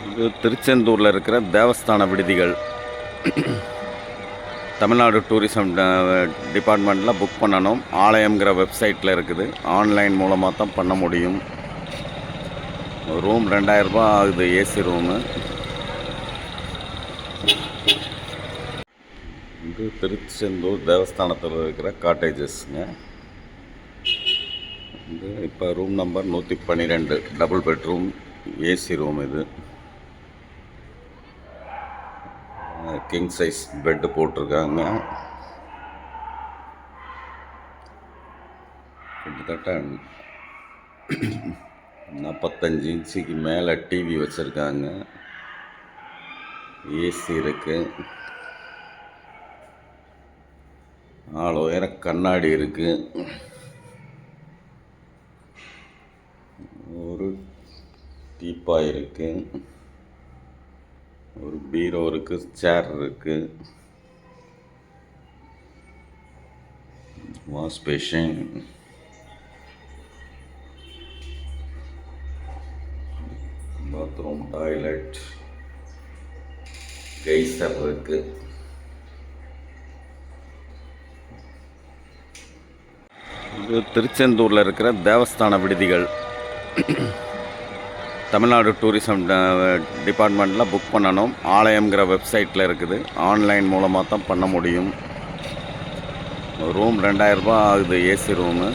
இது திருச்செந்தூரில் இருக்கிற தேவஸ்தான விடுதிகள். தமிழ்நாடு டூரிசம் டிபார்ட்மெண்ட்டில் புக் பண்ணணும். ஆலயம்ங்கிற வெப்சைட்டில் இருக்குது. ஆன்லைன் மூலமாக தான் பண்ண முடியும். ரூம் 2000 ரூபா ஆகுது, ஏசி ரூமு. இது திருச்செந்தூர் தேவஸ்தானத்தில் இருக்கிற காட்டேஜஸ்ங்க. இது இப்போ room number 112, double bedroom AC room. இது கிங் சைஸ் பெட்டு போட்டிருக்காங்க. கிட்டத்தட்ட 45 இன்ச்சுக்கு மேலே டிவி வச்சுருக்காங்க. ஏசி இருக்குது. ஆள் உயர கண்ணாடி இருக்குது. ஒரு டீப்பாய் இருக்குது. ஒரு பீரோ இருக்குது. சேர் இருக்குது. Wash basin, bathroom, toilet, geyser இருக்குது. இது திருச்செந்தூரில் இருக்கிற தேவஸ்தான விடுதிகள். தமிழ்நாடு டூரிசம் டிபார்ட்மெண்ட்டில் புக் பண்ணணும். ஆலயம்ங்கிற வெப்சைட்டில் இருக்குது. ஆன்லைன் மூலமாக தான் பண்ண முடியும். ரூம் 2000 ரூபா ஆகுது, ஏசி ரூமு.